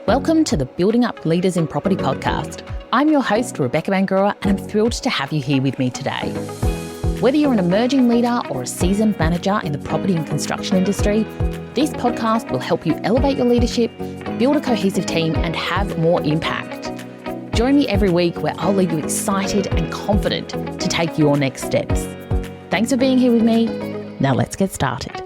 Welcome to the Building Up Leaders in Property podcast. I'm your host, Rebecca Bangura, and I'm thrilled to have you here with me today. Whether you're an emerging leader or a seasoned manager in the property and construction industry, this podcast will help you elevate your leadership, build a cohesive team, and have more impact. Join me every week where I'll leave you excited and confident to take your next steps. Thanks for being here with me. Now let's get started.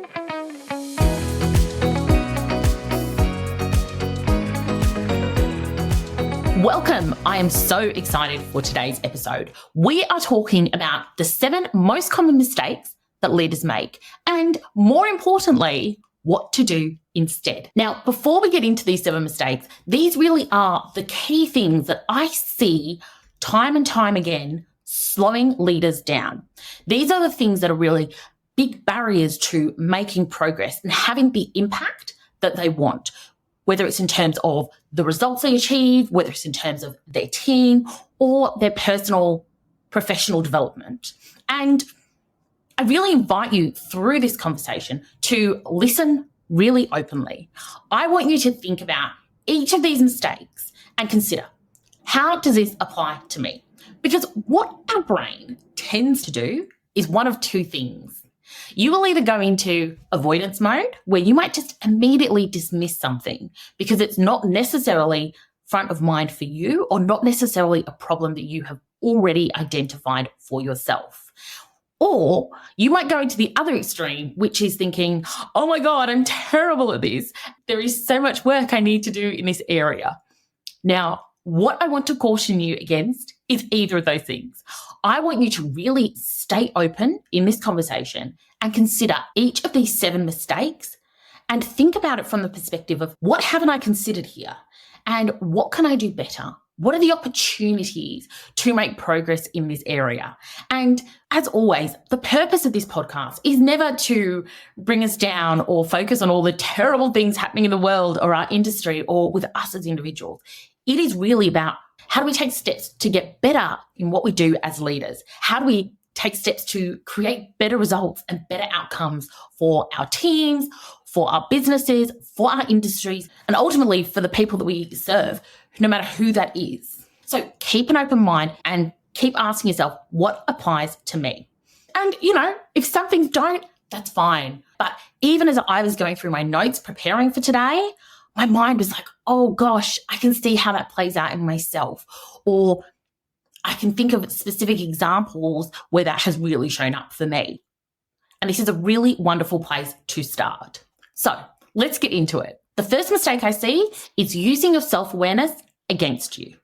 Welcome. I am so excited for today's episode. We are talking about the 7 most common mistakes that leaders make, and more importantly, what to do instead. Now, before we get into these 7 mistakes, these really are the key things that I see time and time again slowing leaders down. These are the things that are really big barriers to making progress and having the impact that they want, whether it's in terms of the results they achieve, whether it's in terms of their team or their personal professional development. And I really invite you through this conversation to listen really openly. I want you to think about each of these mistakes and consider, how does this apply to me? Because what our brain tends to do is one of 2 things. You will either go into avoidance mode, where you might just immediately dismiss something because it's not necessarily front of mind for you or not necessarily a problem that you have already identified for yourself. Or you might go into the other extreme, which is thinking, oh my God, I'm terrible at this. There is so much work I need to do in this area. Now, what I want to caution you against is either of those things. I want you to really stay open in this conversation and consider each of these 7 mistakes and think about it from the perspective of, what haven't I considered here? And what can I do better? What are the opportunities to make progress in this area? And as always, the purpose of this podcast is never to bring us down or focus on all the terrible things happening in the world or our industry or with us as individuals. It is really about, how do we take steps to get better in what we do as leaders? How do we take steps to create better results and better outcomes for our teams, for our businesses, for our industries, and ultimately for the people that we serve, no matter who that is? So keep an open mind and keep asking yourself, what applies to me? And, if some things don't, that's fine. But even as I was going through my notes preparing for today, my mind was like, oh gosh, I can see how that plays out in myself. Or I can think of specific examples where that has really shown up for me. And this is a really wonderful place to start. So let's get into it. The first mistake I see is using your self-awareness against you.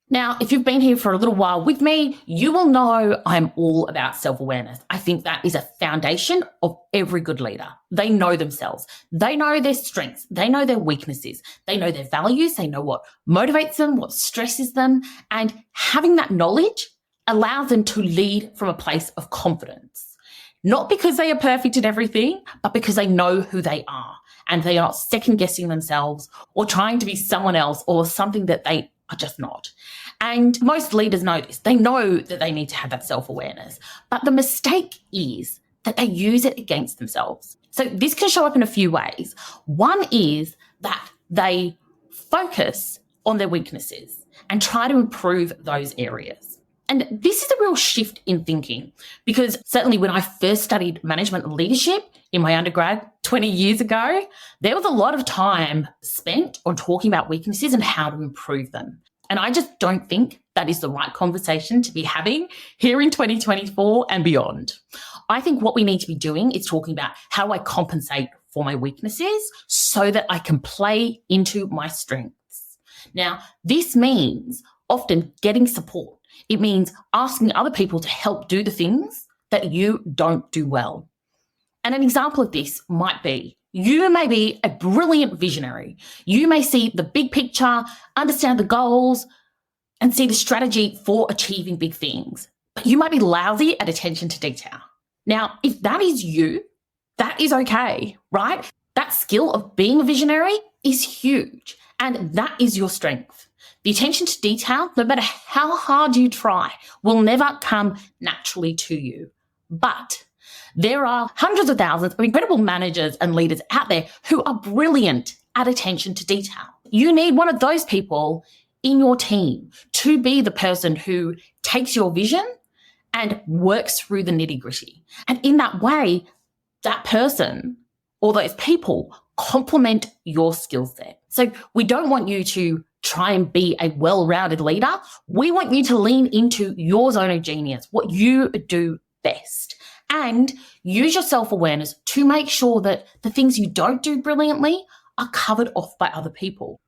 Now, if you've been here for a little while with me, you will know I'm all about self-awareness. I think that is a foundation of every good leader. They know themselves. They know their strengths. They know their weaknesses. They know their values. They know what motivates them, what stresses them. And having that knowledge allows them to lead from a place of confidence. Not because they are perfect at everything, but because they know who they are. And they are not second-guessing themselves or trying to be someone else or something that they are just not. And most leaders know this. They know that they need to have that self-awareness. But the mistake is that they use it against themselves. So this can show up in a few ways. One is that they focus on their weaknesses and try to improve those areas. And this is a real shift in thinking, because certainly when I first studied management and leadership in my undergrad 20 years ago, there was a lot of time spent on talking about weaknesses and how to improve them. And I just don't think that is the right conversation to be having here in 2024 and beyond. I think what we need to be doing is talking about, how do I compensate for my weaknesses so that I can play into my strengths? Now, this means often getting support. It means asking other people to help do the things that you don't do well. And an example of this might be, you may be a brilliant visionary. You may see the big picture, understand the goals, and see the strategy for achieving big things. But you might be lousy at attention to detail. Now, if that is you, that is okay, right? That skill of being a visionary is huge, and that is your strength. The attention to detail, no matter how hard you try, will never come naturally to you. But there are hundreds of thousands of incredible managers and leaders out there who are brilliant at attention to detail. you need one of those people in your team to be the person who takes your vision and works through the nitty-gritty. And in that way, that person or those people complement your skill set. So we don't want you to try and be a well-rounded leader. We want you to lean into your zone of genius, what you do best, and use your self-awareness to make sure that the things you don't do brilliantly are covered off by other people.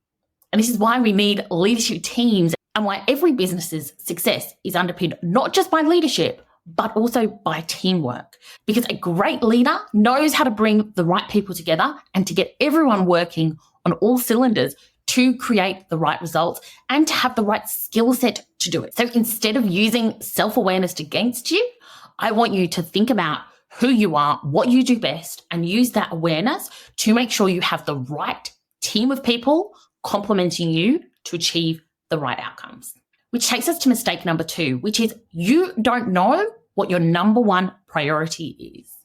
And this is why we need leadership teams and why every business's success is underpinned not just by leadership, but also by teamwork. Because a great leader knows how to bring the right people together and to get everyone working on all cylinders to create the right results and to have the right skill set to do it. So instead of using self-awareness against you, I want you to think about who you are, what you do best, and use that awareness to make sure you have the right team of people complementing you to achieve the right outcomes. Which takes us to mistake number 2, which is you don't know what your number one priority is.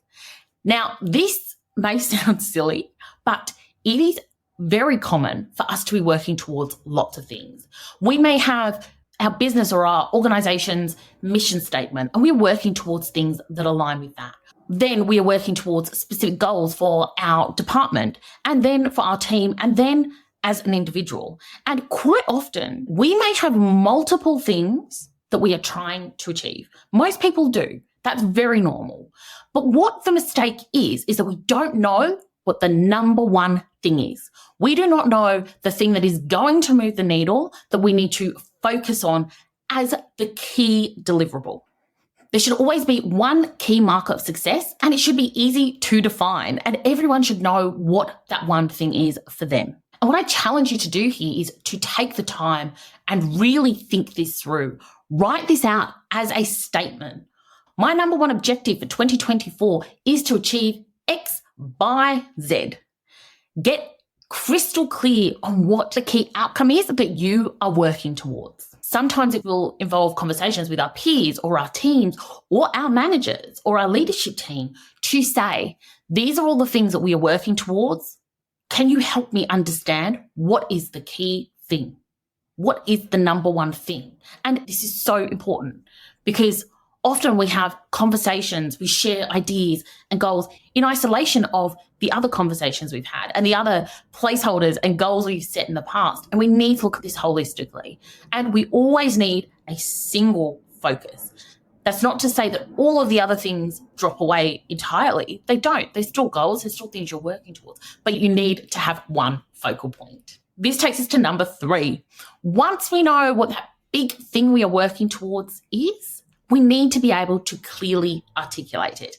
Now, this may sound silly, but it is very common for us to be working towards lots of things. We may have our business or our organization's mission statement, and we're working towards things that align with that. Then we are working towards specific goals for our department, and then for our team, and then as an individual. And quite often, we may have multiple things that we are trying to achieve. Most people do. That's very normal. But what the mistake is that we don't know what the number one thing is. We do not know the thing that is going to move the needle that we need to focus on as the key deliverable. There should always be one key marker of success, and it should be easy to define, and everyone should know what that one thing is for them. And what I challenge you to do here is to take the time and really think this through. Write this out as a statement. My number one objective for 2024 is to achieve X by Z. Get crystal clear on what the key outcome is that you are working towards. Sometimes it will involve conversations with our peers or our teams or our managers or our leadership team to say, these are all the things that we are working towards. Can you help me understand what is the key thing? What is the number one thing? And this is so important because often we have conversations, we share ideas and goals in isolation of the other conversations we've had and the other placeholders and goals we've set in the past. And we need to look at this holistically. And we always need a single focus. That's not to say that all of the other things drop away entirely. They don't. They're still goals. They're still things you're working towards. But you need to have one focal point. This takes us to number 3. Once we know what that big thing we are working towards is, we need to be able to clearly articulate it.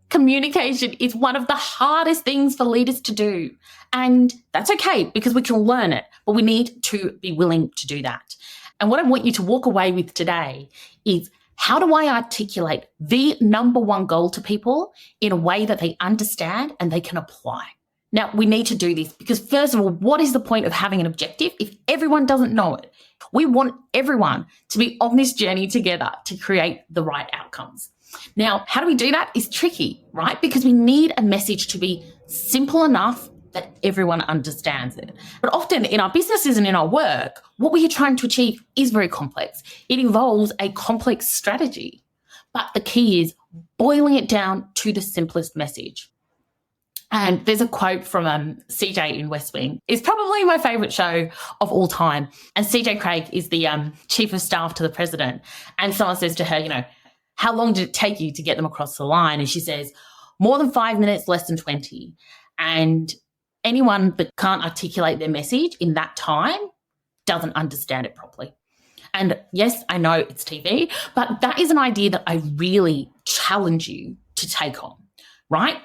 Communication is one of the hardest things for leaders to do. And that's okay because we can learn it, but we need to be willing to do that. And what I want you to walk away with today is, how do I articulate the number one goal to people in a way that they understand and they can apply? Now, we need to do this because, first of all, what is the point of having an objective if everyone doesn't know it? We want everyone to be on this journey together to create the right outcomes. Now, how do we do that is tricky, right? Because we need a message to be simple enough that everyone understands it. But often in our businesses and in our work, what we are trying to achieve is very complex. It involves a complex strategy. But the key is boiling it down to the simplest message. And there's a quote from CJ in West Wing. It's probably my favourite show of all time. And CJ Craig is the chief of staff to the president. And someone says to her, how long did it take you to get them across the line? And she says, more than 5 minutes, less than 20. And anyone that can't articulate their message in that time doesn't understand it properly. And yes, I know it's TV, but that is an idea that I really challenge you to take on, right?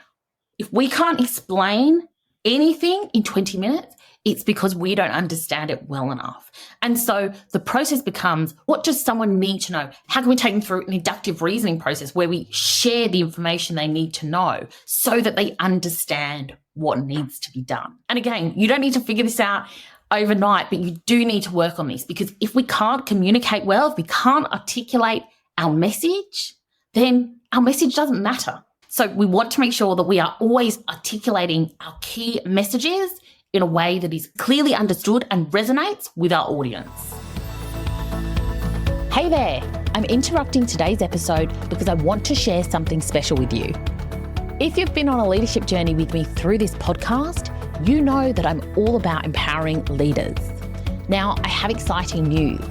If we can't explain anything in 20 minutes, it's because we don't understand it well enough. And so the process becomes, what does someone need to know? How can we take them through an inductive reasoning process where we share the information they need to know so that they understand what needs to be done? And again, you don't need to figure this out overnight, but you do need to work on this, because if we can't communicate well, if we can't articulate our message, then our message doesn't matter. So we want to make sure that we are always articulating our key messages in a way that is clearly understood and resonates with our audience. Hey there, I'm interrupting today's episode because I want to share something special with you. If you've been on a leadership journey with me through this podcast, you know that I'm all about empowering leaders. Now, I have exciting news.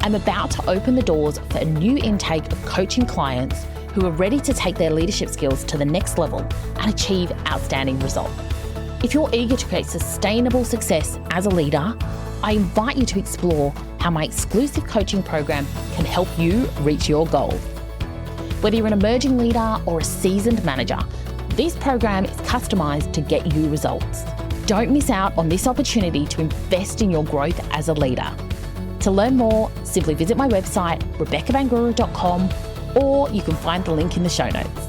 I'm about to open the doors for a new intake of coaching clients who are ready to take their leadership skills to the next level and achieve outstanding results. If you're eager to create sustainable success as a leader, I invite you to explore how my exclusive coaching program can help you reach your goals. Whether you're an emerging leader or a seasoned manager, this program is customized to get you results. Don't miss out on this opportunity to invest in your growth as a leader. To learn more, simply visit my website, rebeccavanguru.com, or you can find the link in the show notes.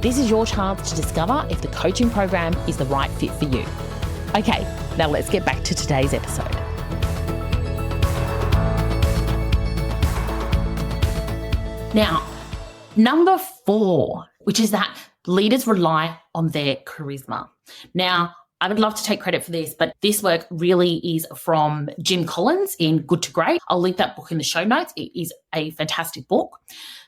This is your chance to discover if the coaching program is the right fit for you. Okay, now let's get back to today's episode. Now, number 4, which is that leaders rely on their charisma. Now, I would love to take credit for this, but this work really is from Jim Collins in Good to Great. I'll link that book in the show notes. It is a fantastic book.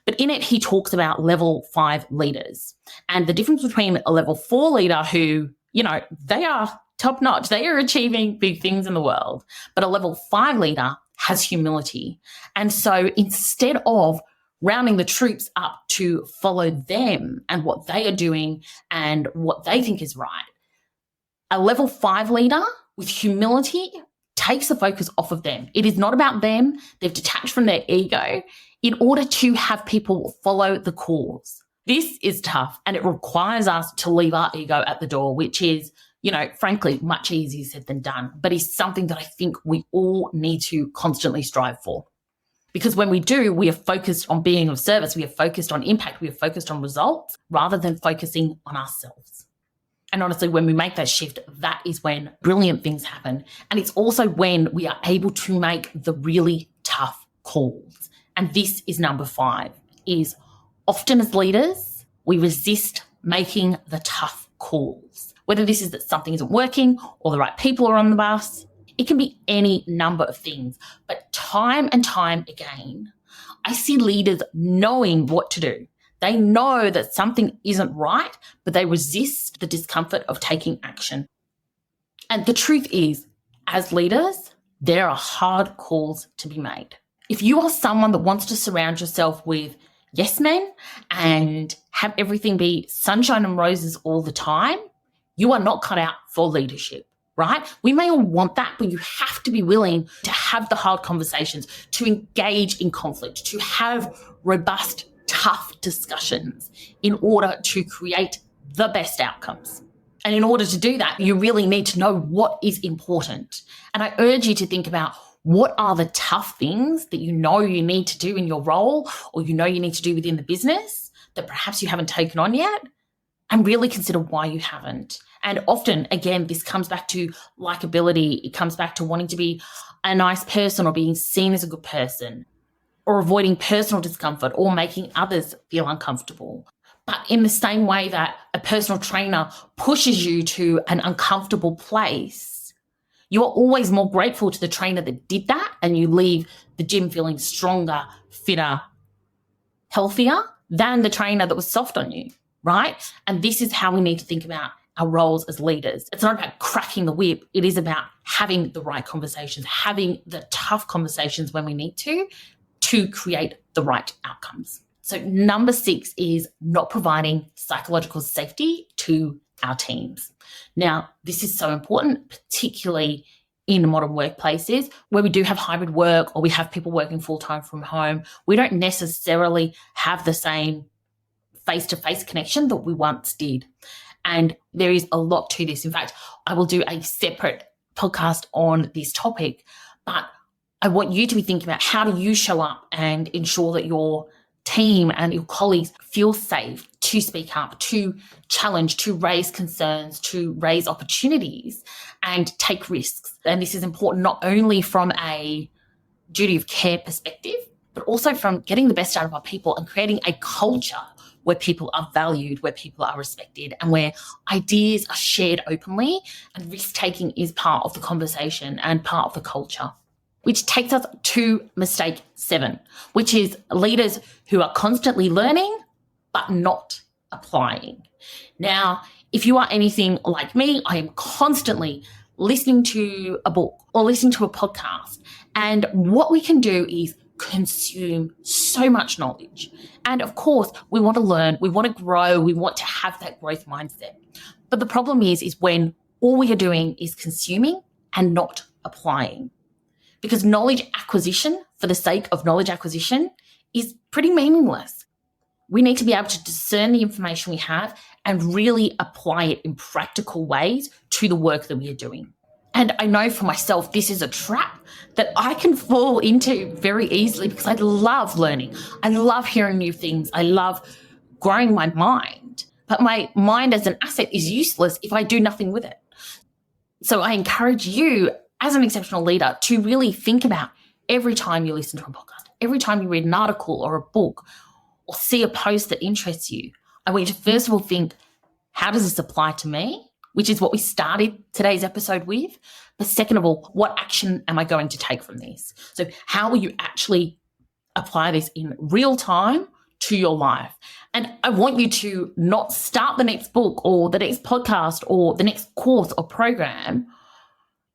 But in it, he talks about level 5 leaders and the difference between a level 4 leader who, they are top notch. They are achieving big things in the world. But a level 5 leader has humility. And so instead of rounding the troops up to follow them and what they are doing and what they think is right, a level 5 leader with humility takes the focus off of them. It is not about them. They've detached from their ego in order to have people follow the cause. This is tough, and it requires us to leave our ego at the door, which is, frankly, much easier said than done, but is something that I think we all need to constantly strive for. Because when we do, we are focused on being of service. We are focused on impact. We are focused on results rather than focusing on ourselves. And honestly, when we make that shift, that is when brilliant things happen. And it's also when we are able to make the really tough calls. And this is number 5, is often as leaders, we resist making the tough calls. Whether this is that something isn't working or the right people are on the bus, it can be any number of things. But time and time again, I see leaders knowing what to do. They know that something isn't right, but they resist the discomfort of taking action. And the truth is, as leaders, there are hard calls to be made. If you are someone that wants to surround yourself with yes men and have everything be sunshine and roses all the time, you are not cut out for leadership. Right? We may all want that, but you have to be willing to have the hard conversations, to engage in conflict, to have robust, tough discussions in order to create the best outcomes. And in order to do that, you really need to know what is important. And I urge you to think about what are the tough things that you know you need to do in your role or you need to do within the business that perhaps you haven't taken on yet, and really consider why you haven't. And often, again, this comes back to likability. It comes back to wanting to be a nice person or being seen as a good person or avoiding personal discomfort or making others feel uncomfortable. But in the same way that a personal trainer pushes you to an uncomfortable place, you are always more grateful to the trainer that did that, and you leave the gym feeling stronger, fitter, healthier than the trainer that was soft on you, right? And this is how we need to think about our roles as leaders. It's not about cracking the whip. It is about having the right conversations, having the tough conversations when we need to create the right outcomes. So number 6 is not providing psychological safety to our teams. Now, this is so important, particularly in modern workplaces where we do have hybrid work or we have people working full-time from home. We don't necessarily have the same face-to-face connection that we once did. And there is a lot to this. In fact, I will do a separate podcast on this topic, but I want you to be thinking about how do you show up and ensure that your team and your colleagues feel safe to speak up, to challenge, to raise concerns, to raise opportunities and take risks. And this is important not only from a duty of care perspective, but also from getting the best out of our people and creating a culture where people are valued, where people are respected, and where ideas are shared openly, and risk-taking is part of the conversation and part of the culture. Which takes us to mistake 7, which is leaders who are constantly learning but not applying. Now, if you are anything like me, I am constantly listening to a book or listening to a podcast. And what we can do is consume so much knowledge. And of course, we want to learn, we want to grow, we want to have that growth mindset. But the problem is when all we are doing is consuming and not applying. Because knowledge acquisition, for the sake of knowledge acquisition, is pretty meaningless. We need to be able to discern the information we have and really apply it in practical ways to the work that we are doing. And I know for myself, this is a trap that I can fall into very easily because I love learning. I love hearing new things. I love growing my mind. But my mind as an asset is useless if I do nothing with it. So I encourage you as an exceptional leader to really think about every time you listen to a podcast, every time you read an article or a book or see a post that interests you, I want you to first of all think, how does this apply to me? Which is what we started today's episode with. But second of all, what action am I going to take from this? So how will you actually apply this in real time to your life? And I want you to not start the next book or the next podcast or the next course or program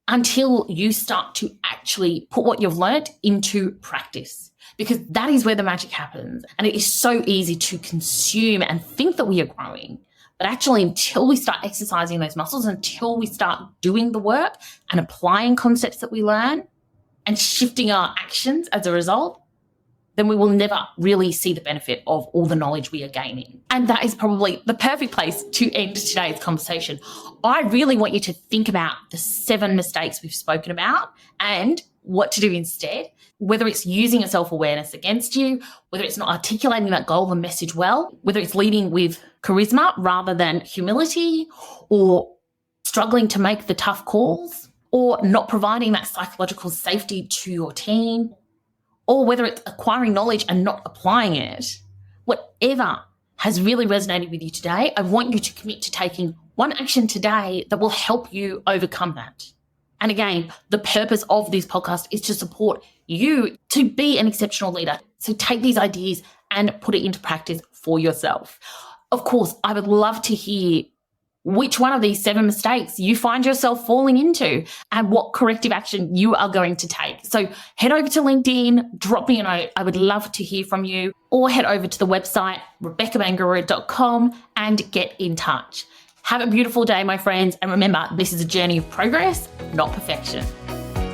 until you start to actually put what you've learned into practice, because that is where the magic happens. And it is so easy to consume and think that we are growing. But actually, until we start exercising those muscles, until we start doing the work and applying concepts that we learn and shifting our actions as a result, then we will never really see the benefit of all the knowledge we are gaining. And that is probably the perfect place to end today's conversation. I really want you to think about the 7 mistakes we've spoken about and what to do instead, whether it's using a self-awareness against you, whether it's not articulating that goal and message well, whether it's leading with charisma rather than humility, or struggling to make the tough calls, or not providing that psychological safety to your team, or whether it's acquiring knowledge and not applying it. Whatever has really resonated with you today, I want you to commit to taking one action today that will help you overcome that. And again, the purpose of this podcast is to support you to be an exceptional leader. So take these ideas and put it into practice for yourself. Of course, I would love to hear which one of these 7 mistakes you find yourself falling into and what corrective action you are going to take. So head over to LinkedIn, drop me a note. I would love to hear from you, or head over to the website, rebeccabangaroo.com, and get in touch. Have a beautiful day, my friends. And remember, this is a journey of progress, not perfection.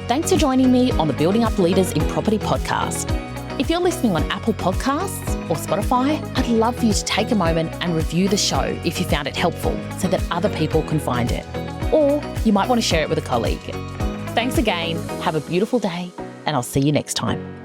Thanks for joining me on the Building Up Leaders in Property podcast. If you're listening on Apple Podcasts or Spotify, I'd love for you to take a moment and review the show if you found it helpful so that other people can find it. Or you might want to share it with a colleague. Thanks again. Have a beautiful day, and I'll see you next time.